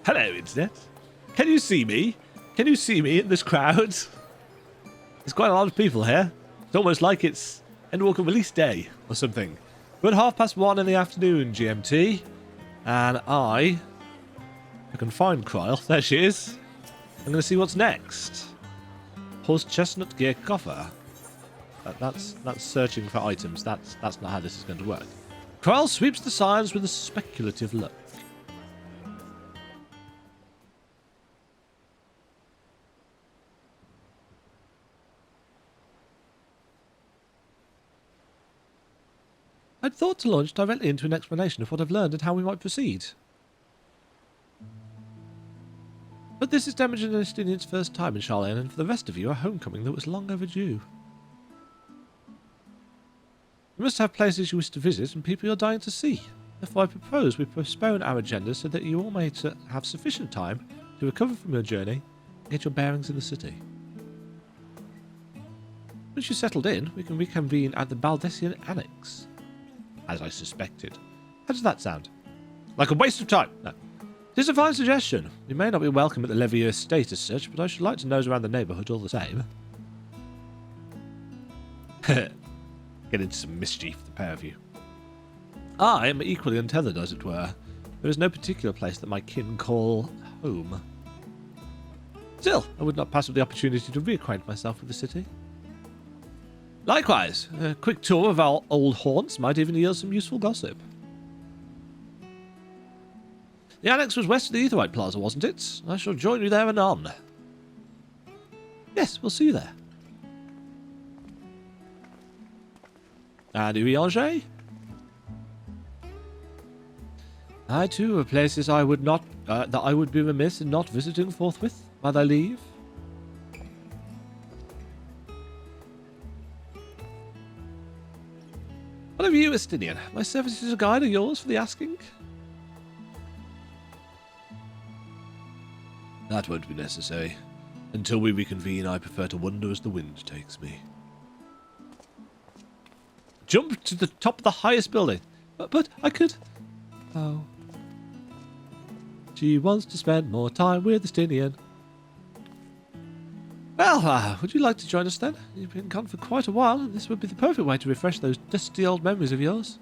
Hello, Internet. Can you see me? Can you see me in this crowd? There's quite a lot of people here. It's almost like it's Endwalker release day or something. We're at 1:30 in the afternoon GMT, and I can find Kryl. There she is. I'm going to see what's next. Horse chestnut gear coffer. That's searching for items. That's not how this is going to work. Kryl sweeps the signs with a speculative look. I'd thought to launch directly into an explanation of what I've learned and how we might proceed. But this is Temujin and Estinian's first time in Charlene, and for the rest of you, a homecoming that was long overdue. You must have places you wish to visit and people you're dying to see. Therefore I propose we postpone our agenda so that you all may have sufficient time to recover from your journey and get your bearings in the city. Once you've settled in, we can reconvene at the Baldessian Annex. As I suspected. How does that sound? Like a waste of time? No. It is a fine suggestion. You may not be welcome at the Levier estate as such, but I should like to nose around the neighbourhood all the same. Get into some mischief, the pair of you. I am equally untethered, as it were. There is no particular place that my kin call home. Still, I would not pass up the opportunity to reacquaint myself with the city. Likewise, a quick tour of our old haunts might even yield some useful gossip. The annex was west of the Etherite Plaza, wasn't it? I shall join you there anon. Yes, we'll see you there. And Urianger? I too have places I would not that I would be remiss in not visiting forthwith by thy leave. What of you, Estinian? My services as a guide are yours for the asking? That won't be necessary. Until we reconvene, I prefer to wander as the wind takes me. Jump to the top of the highest building. But I could... Oh. She wants to spend more time with Estinian. Well, would you like to join us then? You've been gone for quite a while, and this would be the perfect way to refresh those dusty old memories of yours.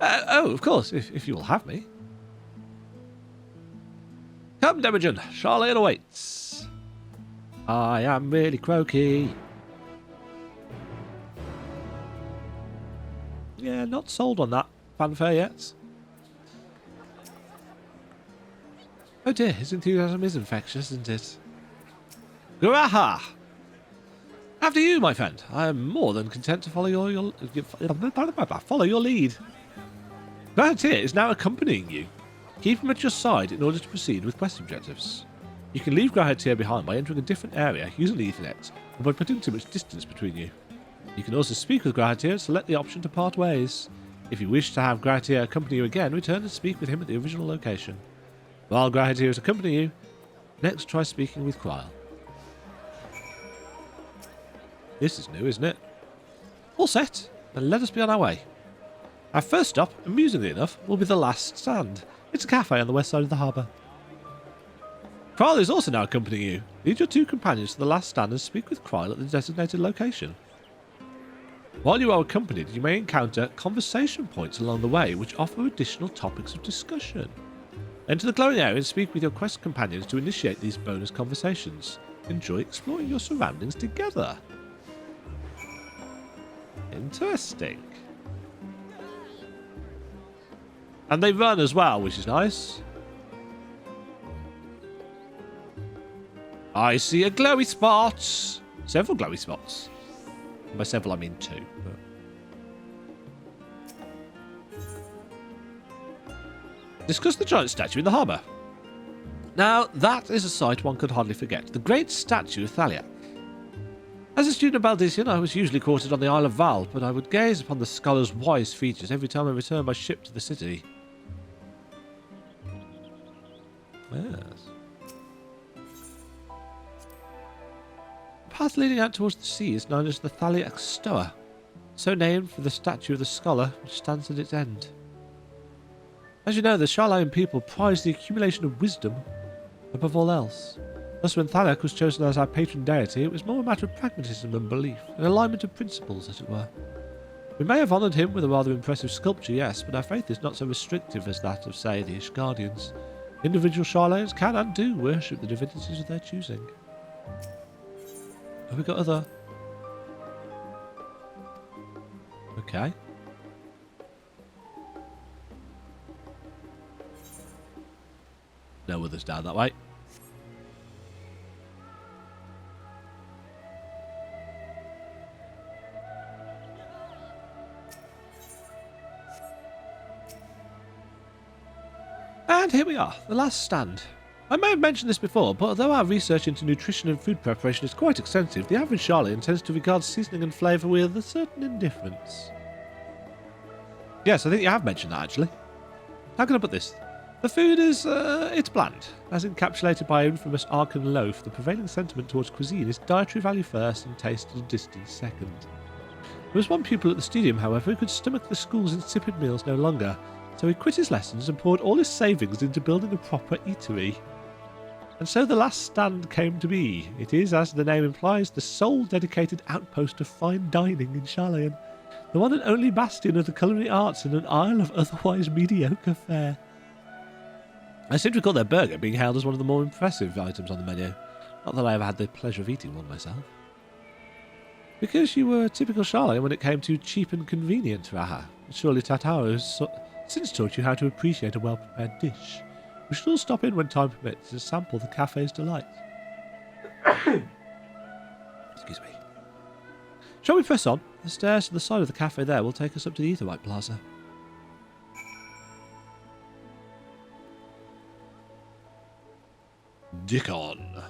Oh, of course, if you will have me. Come, Temujin, Charlene awaits. I am really croaky. Yeah, not sold on that fanfare yet. Oh dear, his enthusiasm is infectious, isn't it? Guraha! After you, my friend. I am more than content to follow your lead. Grathier is now accompanying you. Keep him at your side in order to proceed with quest objectives. You can leave Grathier behind by entering a different area using the Ethernet, or by putting too much distance between you. You can also speak with Grathier and select the option to part ways. If you wish to have Grathier accompany you again, return and speak with him at the original location. While Grathier is accompanying you, next try speaking with Kryl. This is new, isn't it? All set, then let us be on our way. Our first stop, amusingly enough, will be the last stand. It's a cafe on the west side of the harbour. Kryl is also now accompanying you. Lead your two companions to the last stand and speak with Kryl at the designated location. While you are accompanied, you may encounter conversation points along the way which offer additional topics of discussion. Enter the glowing area and speak with your quest companions to initiate these bonus conversations. Enjoy exploring your surroundings together. Interesting. And they run as well, which is nice. I see a glowy spot. Several glowy spots. And by several, I mean two. But... Discuss the giant statue in the harbour. Now, that is a sight one could hardly forget. The great statue of Thaliak. As a student of Baldessian, I was usually quartered on the Isle of Val, but I would gaze upon the scholar's wise features every time I returned by ship to the city. Yes. The path leading out towards the sea is known as the Thaliak Stoa, so named for the statue of the scholar which stands at its end. As you know, the Charlayan people prize the accumulation of wisdom above all else. Thus, when Thaliak was chosen as our patron deity, it was more a matter of pragmatism and belief, an alignment of principles, as it were. We may have honoured him with a rather impressive sculpture, yes, but our faith is not so restrictive as that of, say, the Ishgardians. Individual Charlayans can and do worship the divinities of their choosing. Have we got other... Okay. No others down that way. And here we are, the last stand. I may have mentioned this before, but although our research into nutrition and food preparation is quite extensive, the average Charlayan tends to regard seasoning and flavour with a certain indifference. Yes, I think you have mentioned that, actually. How can I put this? The food is, it's bland. As encapsulated by infamous Arkan loaf, the prevailing sentiment towards cuisine is dietary value first and taste at a distance second. There was one pupil at the stadium, however, who could stomach the school's insipid meals no longer, so he quit his lessons and poured all his savings into building a proper eatery. And so the last stand came to be. It is, as the name implies, the sole dedicated outpost of fine dining in Charlayan, the one and only bastion of the culinary arts in an isle of otherwise mediocre fare. I seem to recall their burger being hailed as one of the more impressive items on the menu. Not that I ever had the pleasure of eating one myself. Because you were a typical Charlayan when it came to cheap and convenient, Raha. Surely Tataro has since taught you how to appreciate a well-prepared dish. We should all stop in when time permits to sample the cafe's delights. Excuse me. Shall we press on? The stairs to the side of the cafe there will take us up to the Aetheryte Plaza. Dickon.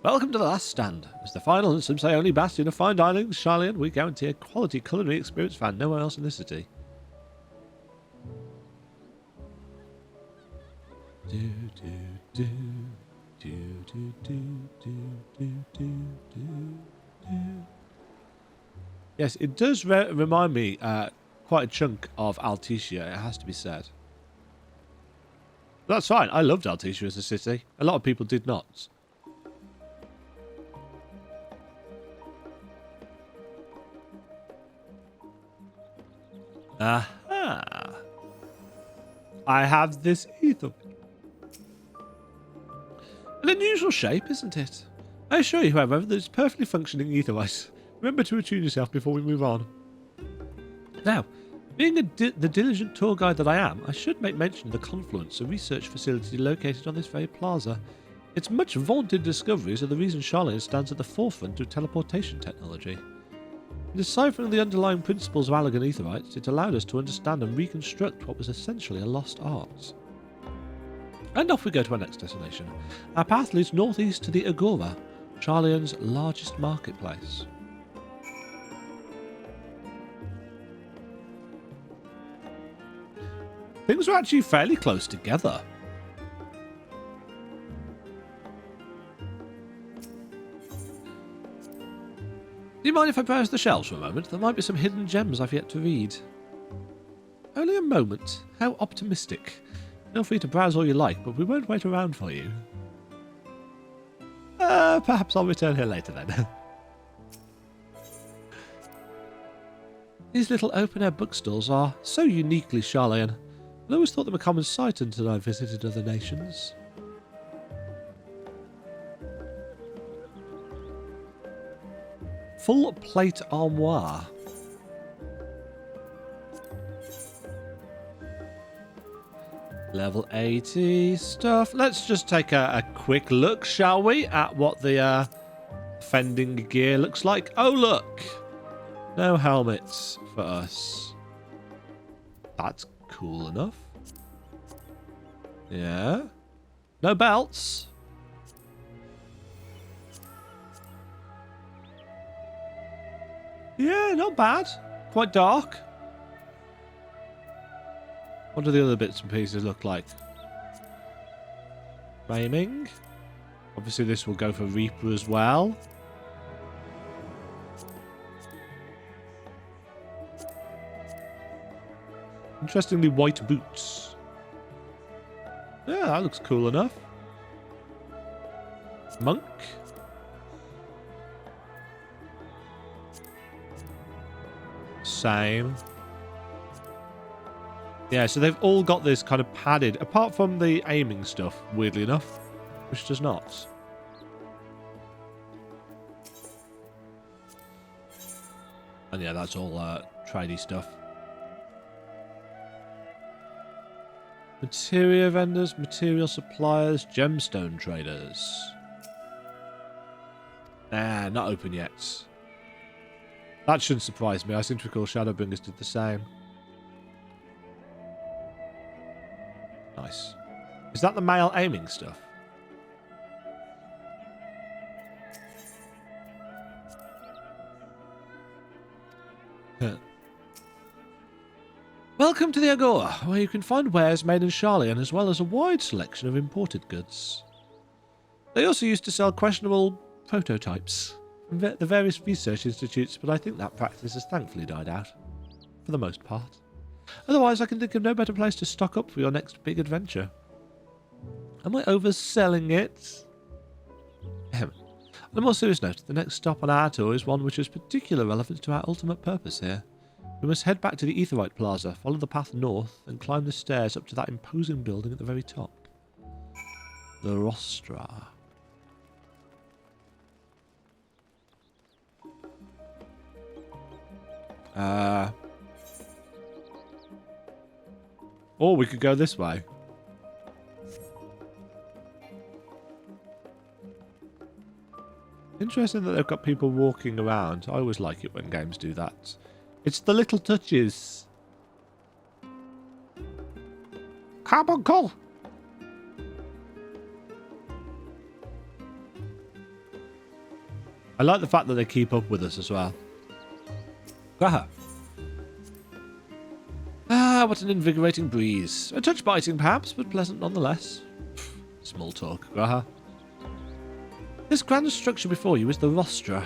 Welcome to the last stand. As the final and some say only bastion of fine dining, Charlayan, we guarantee a quality culinary experience found nowhere else in the city. Yes, it does remind me quite a chunk of Altitia, it has to be said. That's fine. I loved Altitia as a city. A lot of people did not. Aha! I have this ether. An unusual shape, isn't it? I assure you, however, that it's perfectly functioning ether-wise. Remember to attune yourself before we move on. Now, being the diligent tour guide that I am, I should make mention of the Confluence, a research facility located on this very plaza. Its much vaunted discoveries are the reason Charlayan stands at the forefront of teleportation technology. In deciphering the underlying principles of Allagan Aetherites, it allowed us to understand and reconstruct what was essentially a lost art. And off we go to our next destination. Our path leads northeast to the Agora, Charlayan's largest marketplace. Things are actually fairly close together. Do you mind if I browse the shelves for a moment? There might be some hidden gems I've yet to read. Only a moment. How optimistic. Feel free to browse all you like, but we won't wait around for you. Perhaps I'll return here later then. These little open-air bookstores are so uniquely Charlayan. I always thought them a common sight until I visited other nations. Full plate armoire. Level 80 stuff. Let's just take a quick look, shall we, at what the fending gear looks like. Oh, look! No helmets for us. That's cool enough. Yeah. No belts. Yeah, not bad. Quite dark. What do the other bits and pieces look like? Framing. Obviously this will go for Reaper as well. Interestingly, white boots. Yeah, that looks cool enough. Monk. Same. Yeah, so they've all got this kind of padded, apart from the aiming stuff, weirdly enough, which does not. And yeah, that's all tradey stuff. Material vendors, material suppliers, gemstone traders. Nah, not open yet. That shouldn't surprise me. I seem to recall Shadowbringers did the same. Nice. Is that the male aiming stuff? Welcome to the Agora, where you can find wares made in Sharlayan as well as a wide selection of imported goods. They also used to sell questionable prototypes from the various research institutes, but I think that practice has thankfully died out, for the most part. Otherwise, I can think of no better place to stock up for your next big adventure. Am I overselling it? On a more serious note, the next stop on our tour is one which has particular relevance to our ultimate purpose here. We must head back to the Aetheryte Plaza, follow the path north, and climb the stairs up to that imposing building at the very top. The Rostra. Or we could go this way. Interesting that they've got people walking around. I always like it when games do that. It's the little touches. Carbuncle! I like the fact that they keep up with us as well. Graha. Ah, what an invigorating breeze. A touch biting perhaps, but pleasant nonetheless. Small talk, Graha. This grand structure before you is the Rostra.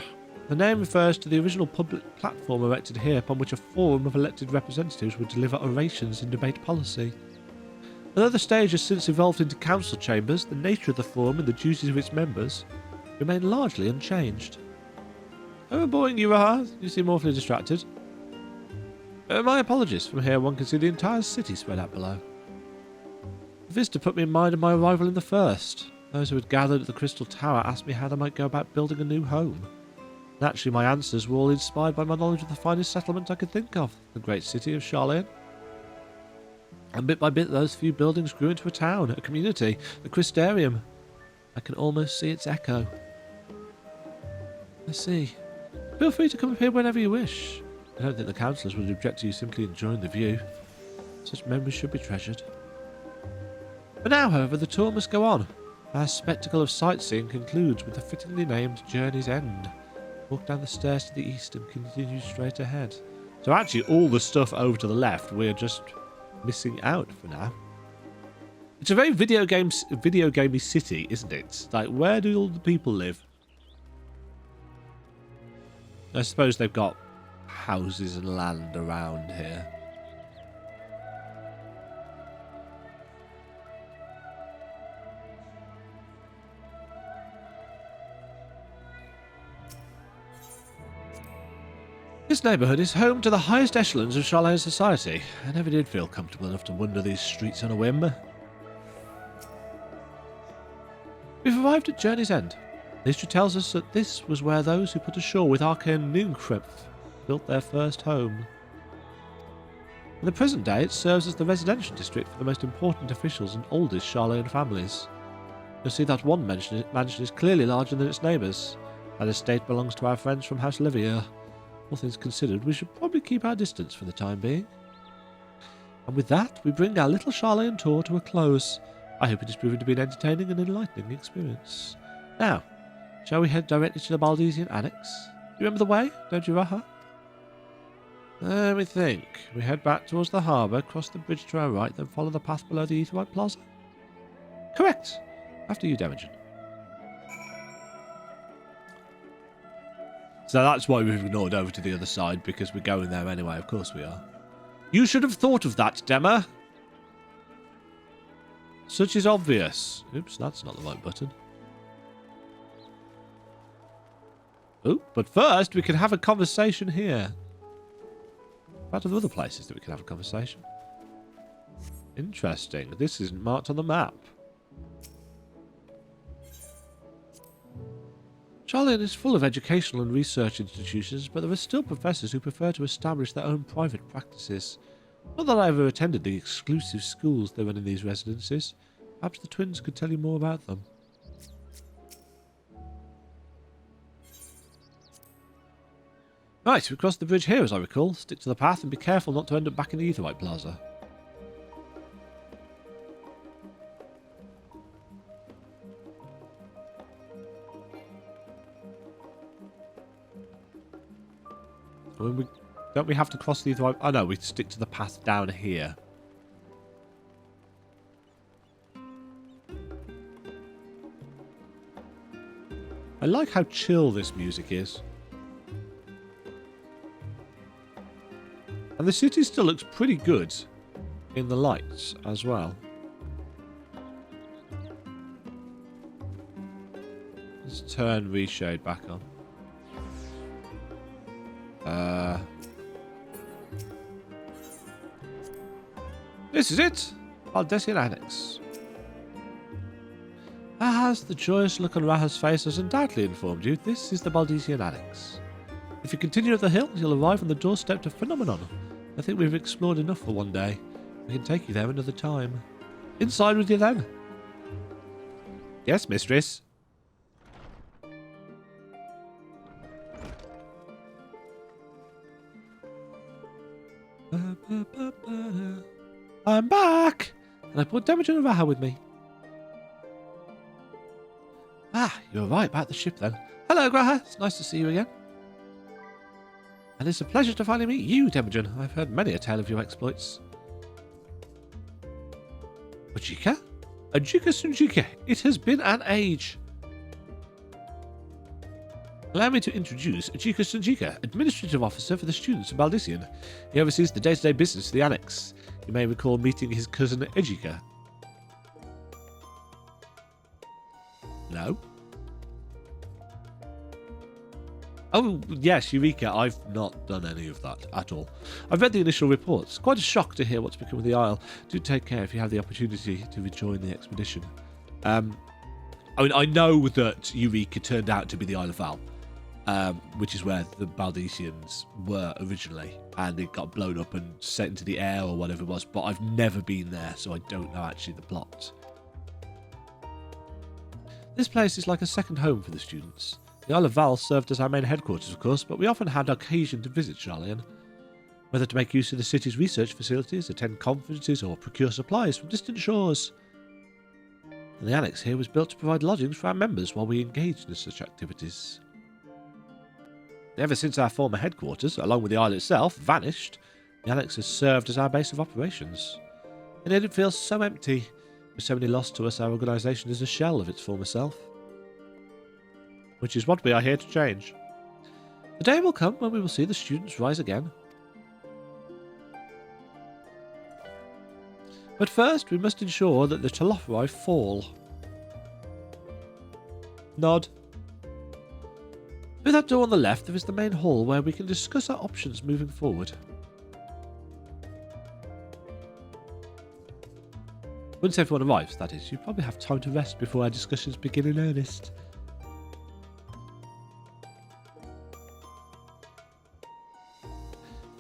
The name refers to the original public platform erected here upon which a forum of elected representatives would deliver orations and debate policy. Although the stage has since evolved into council chambers, the nature of the forum and the duties of its members remain largely unchanged. Am I boring you, Raha? You seem awfully distracted. My apologies. From here one can see the entire city spread out below. The visitor put me in mind of my arrival in the first. Those who had gathered at the Crystal Tower asked me how I might go about building a new home. Naturally, my answers were all inspired by my knowledge of the finest settlement I could think of, the great city of Sharlayan. And bit by bit, those few buildings grew into a town, a community, the Crystarium. I can almost see its echo. I see. Feel free to come up here whenever you wish. I don't think the councillors would object to you simply enjoying the view. Such memories should be treasured. For now, however, the tour must go on. Our spectacle of sightseeing concludes with the fittingly named Journey's End. Walk down the stairs to the east and continue straight ahead. So actually, all the stuff over to the left, we're just missing out for now. It's a very video gamey city, isn't it? Like, where do all the people live? I suppose they've got houses and land around here. This neighbourhood is home to the highest echelons of Sharlayan society. I never did feel comfortable enough to wander these streets on a whim. We've arrived at Journey's End. History tells us that this was where those who put ashore with Arcane Ninkrepf built their first home. In the present day, it serves as the residential district for the most important officials and oldest Sharlayan families. You'll see that one mansion is clearly larger than its neighbours. That estate belongs to our friends from House Livier. All things considered, we should probably keep our distance for the time being. And with that, we bring our little Sharlayan tour to a close. I hope it has proven to be an entertaining and enlightening experience. Now, shall we head directly to the Baldesian Annex? You remember the way, don't you, Raha? Let me think. We head back towards the harbour, cross the bridge to our right, then follow the path below the Aetheryte Plaza? Correct. After you, Demagen. So that's why we've ignored over to the other side, because we're going there anyway. Of course we are. You should have thought of that, Demma. Such is obvious. Oops, that's not the right button. Oh, but first we can have a conversation here. About other places that we can have a conversation. Interesting. This isn't marked on the map. Charlian is full of educational and research institutions, but there are still professors who prefer to establish their own private practices. Not that I ever attended the exclusive schools they run in these residences. Perhaps the twins could tell you more about them. Right, we crossed the bridge here as I recall. Stick to the path and be careful not to end up back in the Aetheryte Plaza. Don't we have to cross the Aetheryte? Oh no, we stick to the path down here. I like how chill this music is. And the city still looks pretty good in the lights as well. Let's turn reshade back on. This is it! Baldesian Annex. As the joyous look on Raha's face has undoubtedly informed you, this is the Baldesian Annex. If you continue up the hill, you'll arrive on the doorstep to Phenomenon. I think we've explored enough for one day. We can take you there another time. Inside with you then. Yes, mistress. I'm back! And I brought Demagen and Raha with me. Ah, you're right about the ship then. Hello, Raha. It's nice to see you again. And it's a pleasure to finally meet you, Demagen. I've heard many a tale of your exploits. Ojika? Ojika Sunjika. It has been an age. Allow me to introduce Ojika Sunjika, Administrative Officer for the students of Baldesian. He oversees the day-to-day business of the Annex. You may recall meeting his cousin Ejika. No? Oh, yes, Eureka. I've not done any of that at all. I've read the initial reports. Quite a shock to hear what's become of the Isle. Do take care if you have the opportunity to rejoin the expedition. I mean, I know that Eureka turned out to be the Isle of Val, which is where the Baldesians were originally, and it got blown up and set into the air or whatever it was, but I've never been there, so I don't know actually the plot. This place is like a second home for the students. The Isle of Val served as our main headquarters, of course, but we often had occasion to visit Charlian, whether to make use of the city's research facilities, attend conferences, or procure supplies from distant shores. And the annex here was built to provide lodgings for our members while we engaged in such activities. Ever since our former headquarters, along with the isle itself, vanished, the annex has served as our base of operations. And yet it feels so empty. With so many lost to us, our organisation is a shell of its former self. Which is what we are here to change. The day will come when we will see the students rise again. But first, we must ensure that the Telophori fall. Nod. Through that door on the left, there is the main hall where we can discuss our options moving forward. Once everyone arrives, that is, you probably have time to rest before our discussions begin in earnest.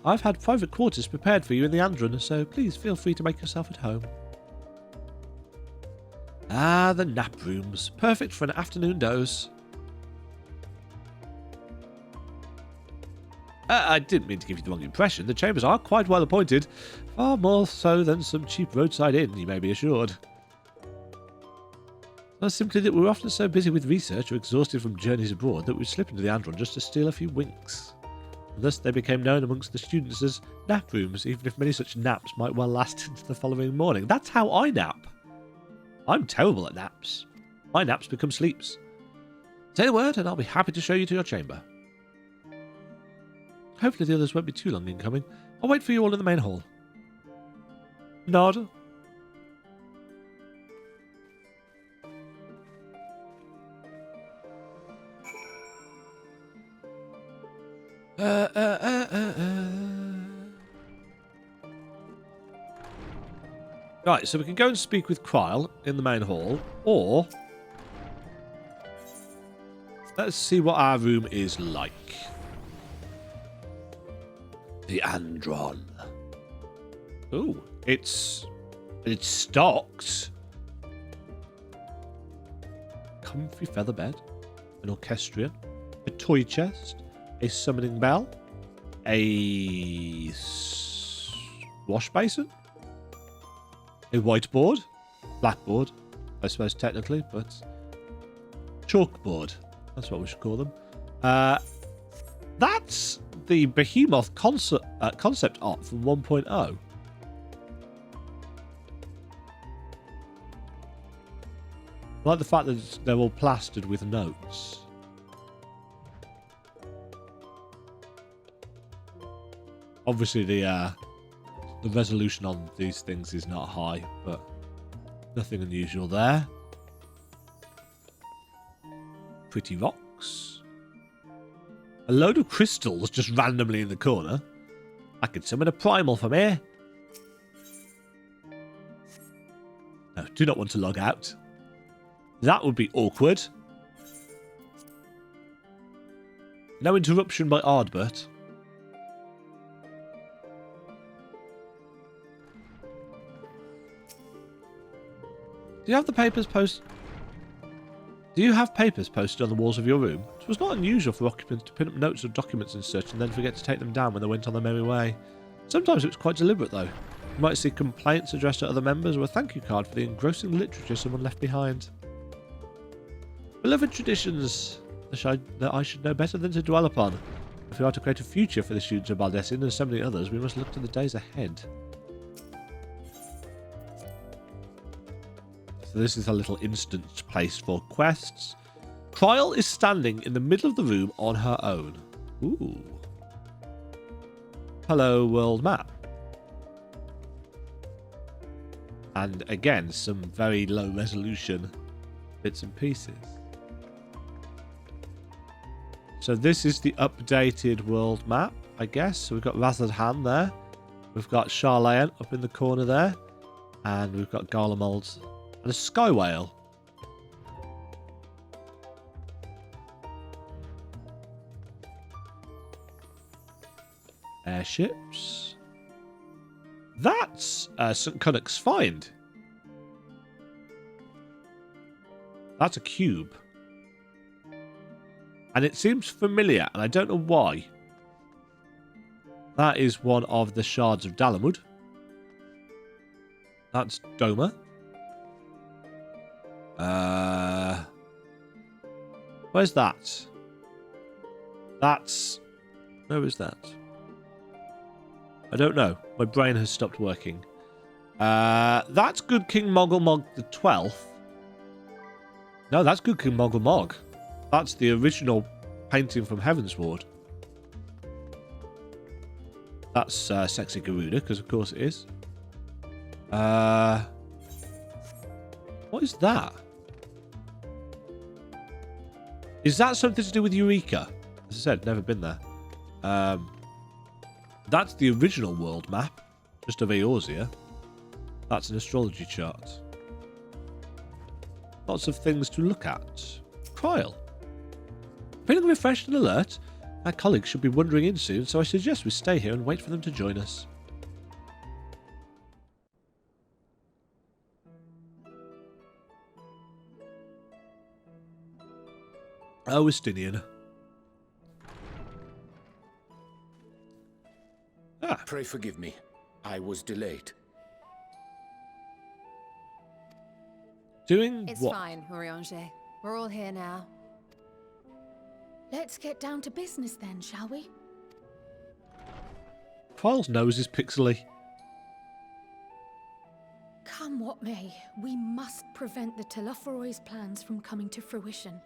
I've had private quarters prepared for you in the Andron, so please feel free to make yourself at home. Ah, the nap rooms. Perfect for an afternoon doze. I didn't mean to give you the wrong impression. The chambers are quite well appointed. Far more so than some cheap roadside inn, you may be assured. It's simply that we're often so busy with research or exhausted from journeys abroad that we slip into the Andron just to steal a few winks. And thus they became known amongst the students as nap rooms, even if many such naps might well last into the following morning. That's how I nap. I'm terrible at naps. My naps become sleeps. Say the word and I'll be happy to show you to your chamber. Hopefully the others won't be too long in coming. I'll wait for you all in the main hall. Nod. Right, so we can go and speak with Kryl in the main hall, or let's see what our room is like. The Andron. Ooh, it's stocked. Comfy feather bed, an orchestrion, a toy chest, a summoning bell, a wash basin, a whiteboard, blackboard, I suppose technically, but chalkboard. That's what we should call them. That's the Behemoth concept art from 1.0. I like the fact that they're all plastered with notes. Obviously, the resolution on these things is not high, but nothing unusual there. Pretty rocks. A load of crystals just randomly in the corner. I could summon a primal from here. No, do not want to log out. That would be awkward. No interruption by Ardbert. Do you have the papers posted? Do you have papers posted on the walls of your room? It was not unusual for occupants to pin up notes of documents and such and then forget to take them down when they went on their merry way. Sometimes it was quite deliberate though. You might see complaints addressed to other members or a thank you card for the engrossing literature someone left behind. Beloved traditions that I should know better than to dwell upon. If we are to create a future for the students of Baldessin and so many others, we must look to the days ahead. So this is a little instance place for quests. Kryl is standing in the middle of the room on her own. Ooh. Hello, world map. And again, some very low resolution bits and pieces. So this is the updated world map, I guess. So we've got Razadhan there. We've got Charlayan up in the corner there. And we've got Garlemald and a sky whale. Airships. That's St. Cunnock's Find. That's a cube. And it seems familiar, and I don't know why. That is one of the shards of Dalamud. That's Doma. Where's that? That's... Where is that? I don't know. My brain has stopped working. That's Good King Moggle the 12th. No, that's Good King Moggle. That's the original painting from Heavensward. That's Sexy Garuda, because of course it is. What is that? Is that something to do with Eureka? As I said, never been there. That's the original world map, just of Eorzea. That's an astrology chart. Lots of things to look at. Kryl. Feeling refreshed and alert? My colleagues should be wandering in soon, so I suggest we stay here and wait for them to join us. Oh, Estinian. Ah. Pray forgive me. I was delayed. Doing It's what? fine, Oriange. We're all here now. Let's get down to business then, shall we? Kryl's nose is pixely. Come what may, we must prevent the Telophoroid's plans from coming to fruition.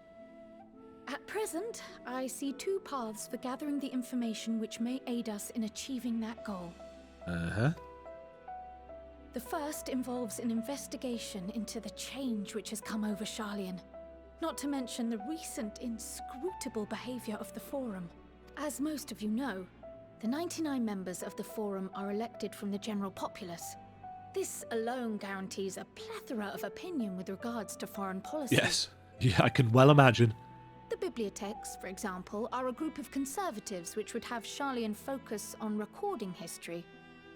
At present, I see two paths for gathering the information which may aid us in achieving that goal. Uh-huh. The first involves an investigation into the change which has come over Sharlayan, not to mention the recent inscrutable behavior of the Forum. As most of you know, the 99 members of the Forum are elected from the general populace. This alone guarantees a plethora of opinion with regards to foreign policy. Yes. Yeah, I can well imagine. The bibliotheques, for example, are a group of conservatives which would have Sharlayan focus on recording history,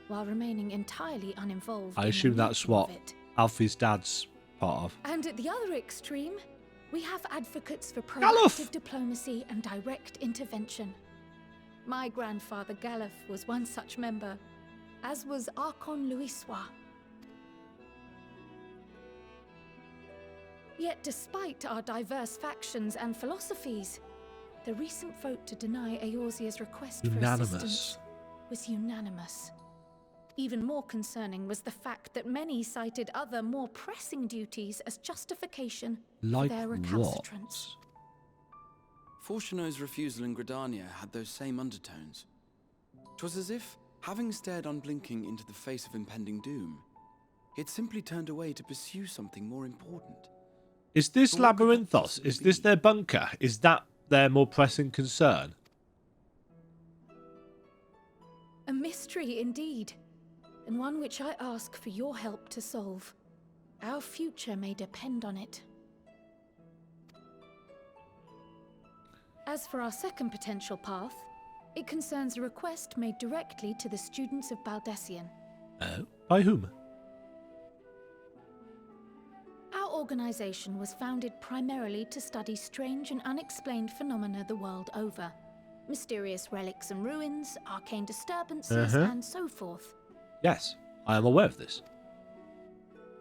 while remaining entirely uninvolved. I assume that's what Alfie's dad's part of. And at the other extreme, we have advocates for Galuf! proactive diplomacy and direct intervention. My grandfather Galuf was one such member, as was Archon Louisois. Yet despite our diverse factions and philosophies, the recent vote to deny Eorzea's request for assistance was unanimous. Even more concerning was the fact that many cited other, more pressing duties as justification for their recalcitrance. Fortuno's refusal in Gridania had those same undertones. 'Twas as if, having stared unblinking into the face of impending doom, he had simply turned away to pursue something more important. Is this Labyrinthos? Is this their bunker? Is that their more pressing concern? A mystery indeed, and one which I ask for your help to solve. Our future may depend on it. As for our second potential path, it concerns a request made directly to the students of Baldessian. Oh, by whom? Our organization was founded primarily to study strange and unexplained phenomena the world over. Mysterious relics and ruins, arcane disturbances, and so forth. Yes, I am aware of this.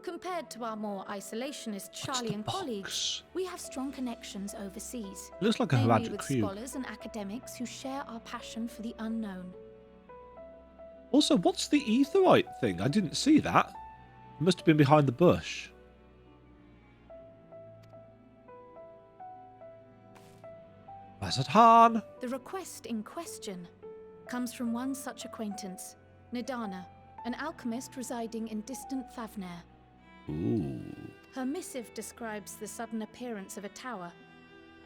Compared to our more isolationist Sharlayan colleagues, we have strong connections overseas. It looks like a mainly Haradric with cube. scholars and academics who share our passion for the unknown. Also, what's the etherite thing? I didn't see that. It must have been behind the bush. Bazadhan! The request in question comes from one such acquaintance, Nidana, an alchemist residing in distant Thavnair. Ooh. Her missive describes the sudden appearance of a tower,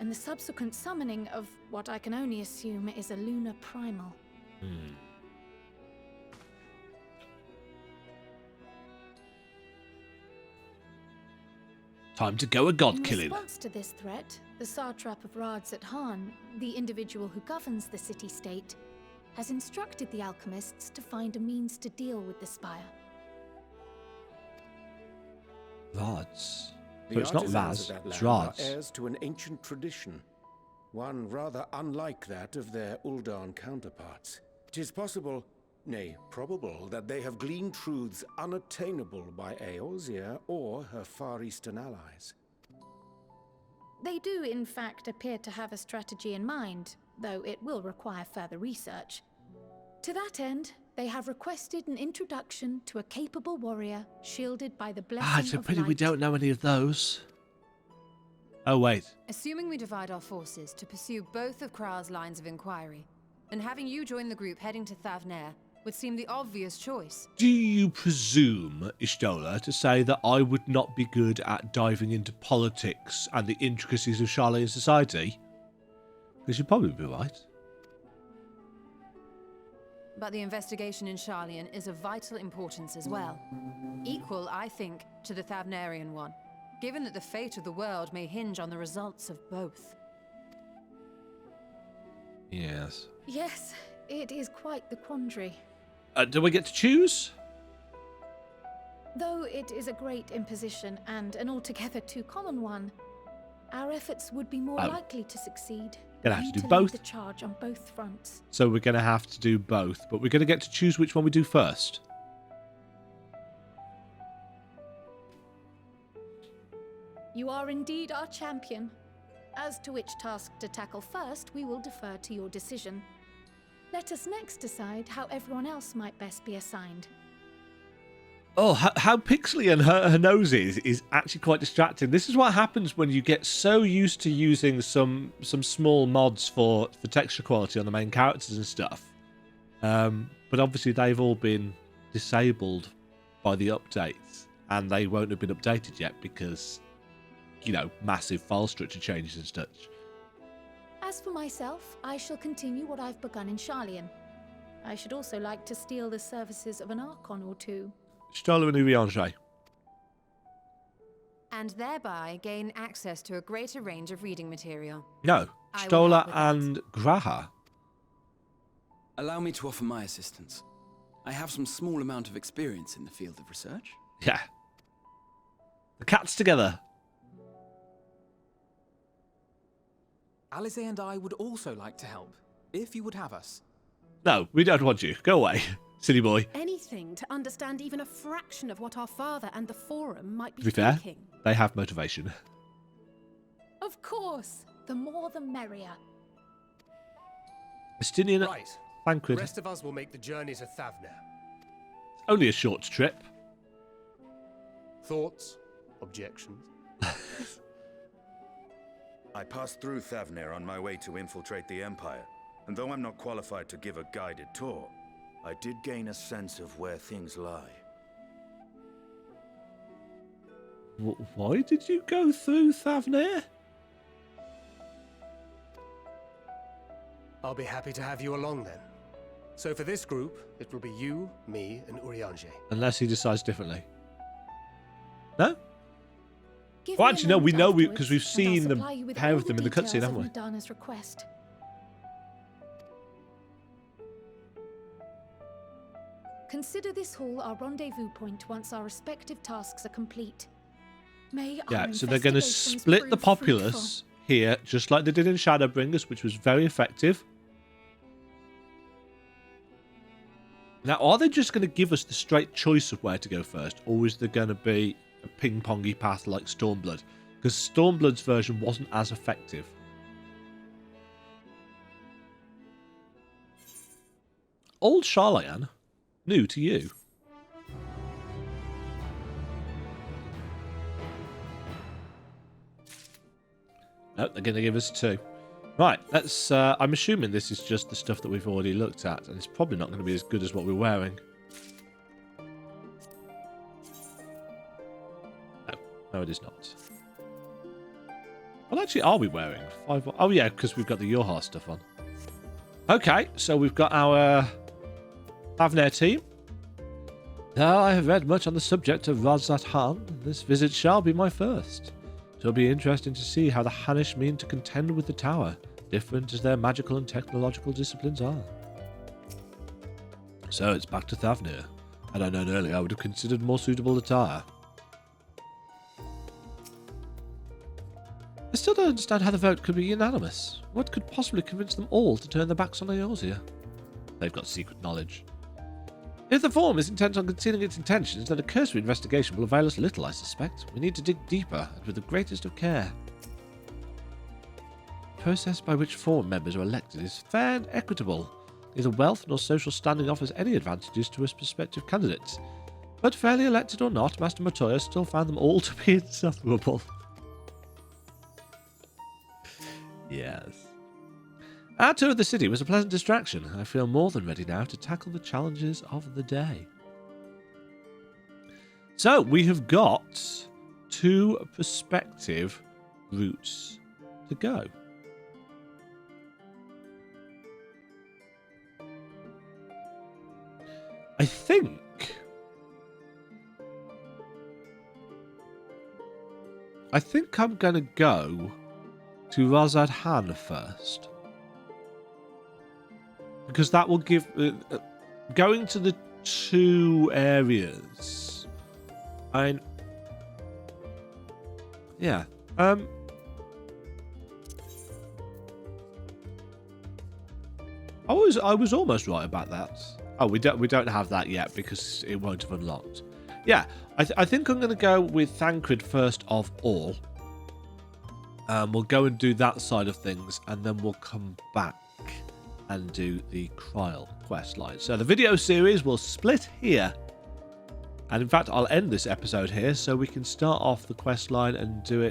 and the subsequent summoning of what I can only assume is a lunar primal. Time to go a god In killing. response to this threat, the satrap of Radzat-Han, the individual who governs the city-state, has instructed the alchemists to find a means to deal with the spire. Rads. So The it's not artisans Raz, of that it's land are Rads. heirs to an ancient tradition, one rather unlike that of their Uldan counterparts. 'Tis possible, nay, probable, that they have gleaned truths unattainable by Eorzea or her Far Eastern allies. They do, in fact, appear to have a strategy in mind, though it will require further research. To that end, they have requested an introduction to a capable warrior shielded by the blessing It's a of pity we light. don't know any of those. Oh, wait. Assuming we divide our forces to pursue both of Kral's lines of inquiry, and having you join the group heading to Thavnair would seem the obvious choice. Do you presume, Ishtola, to say that I would not be good at diving into politics and the intricacies of Sharlayan society? Because you'd probably be right. But the investigation in Sharlayan is of vital importance as well. Equal, I think, to the Thavnarian one, given that the fate of the world may hinge on the results of both. Yes. Yes, it is quite the quandary. Do we get to choose? Though it is a great imposition and an altogether too common one, our efforts would be more likely to succeed. Gonna have You to do lead both. the charge on both fronts. So we're going to have to do both, but we're going to get to choose which one we do first. You are indeed our champion. As to which task to tackle first, we will defer to your decision. Let us next decide how everyone else might best be assigned. Oh, how pixely and her nose is actually quite distracting. This is what happens when you get so used to using some small mods for texture quality on the main characters and stuff. But obviously they've all been disabled by the updates, and they won't have been updated yet because, you know, massive file structure changes and such. As for myself, I shall continue what I've begun in Charlian. I should also like to steal the services of an Archon or two. Stola and Urianger. And thereby gain access to a greater range of reading material. No, I will Stola help with that. and Graha. Allow me to offer my assistance. I have some small amount of experience in the field of research. Yeah. The cats together. Alize and I would also like to help, if you would have us. No, we don't want you. Go away, silly boy. Anything to understand even a fraction of what our father and the Forum might be To be fair, thinking. they have motivation. Of course, the more the merrier. Estinian, Right. Thancred. The rest of us will make the journey to Thavner. Only a short trip. Thoughts? Objections? I passed through Thavner on my way to infiltrate the Empire, and though I'm not qualified to give a guided tour, I did gain a sense of where things lie. Why did you go through Thavner? I'll be happy to have you along then. So for this group, it will be you, me, and Urianger. Unless he decides differently. No? Give Well, me a actually, no, we moment know afterwards, because we've and I'll seen the supply you with pair all of them in the cutscene, details haven't we? of Madana's request. Consider this hall our rendezvous point once our respective tasks are complete. May Yeah, our so they're going to investigations split the prove populace here, just like they did in Shadowbringers, which was very effective. Now, are they just going to give us the straight choice of where to go first, or is there going to be a ping-pongy path like Stormblood? Because Stormblood's version wasn't as effective. Old Charlayan? New to you? No, they're going to give us 2. Right, let's... I'm assuming this is just the stuff that we've already looked at, and it's probably not going to be as good as what we're wearing. No, it is not. What actually are we wearing? 5... Oh, yeah, because we've got the Yohar stuff on. Okay, so we've got our Thavner team. Though I have read much on the subject of Razat Han, this visit shall be my first. It will be interesting to see how the Hanish mean to contend with the tower, different as their magical and technological disciplines are. So it's back to Thavner. Had I known earlier, I would have considered more suitable attire. I still don't understand how the vote could be unanimous. What could possibly convince them all to turn their backs on Eorzea? They've got secret knowledge. If the Forum is intent on concealing its intentions, then a cursory investigation will avail us little, I suspect. We need to dig deeper, and with the greatest of care. The process by which Forum members are elected is fair and equitable. Neither wealth nor social standing offers any advantages to its prospective candidates. But fairly elected or not, Master Matoya still found them all to be insufferable. Yes. Our tour of the city was a pleasant distraction. I feel more than ready now to tackle the challenges of the day. So, we have got 2 prospective routes to go. I think I'm going to go to Razad Han first. Because that will give... going to the 2 areas... yeah. I was almost right about that. Oh, we don't have that yet because it won't have unlocked. Yeah, I think I'm going to go with Thancred first of all. We'll go and do that side of things, and then we'll come back and do the Kryl quest line. So the video series will split here. And in fact, I'll end this episode here so we can start off the quest line and do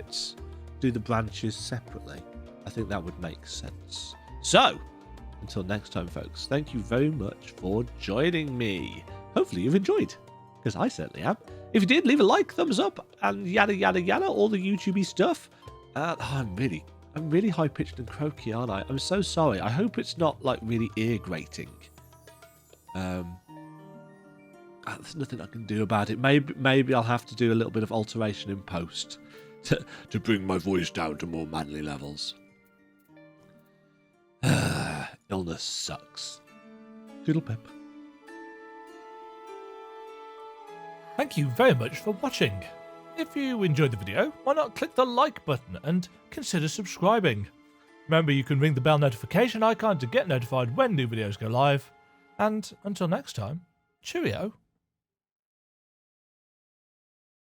the branches separately. I think that would make sense. So, until next time, folks, thank you very much for joining me. Hopefully you've enjoyed. because I certainly am. If you did, leave a like, thumbs up, and yada yada yada, all the YouTubey stuff. I'm really high pitched and croaky, aren't I? I'm so sorry. I hope it's not like really ear grating. There's nothing I can do about it. Maybe I'll have to do a little bit of alteration in post to bring my voice down to more manly levels. Illness sucks. Doodle pip. Thank you very much for watching. If you enjoyed the video, why not click the like button and consider subscribing. Remember, you can ring the bell notification icon to get notified when new videos go live. And until next time, cheerio.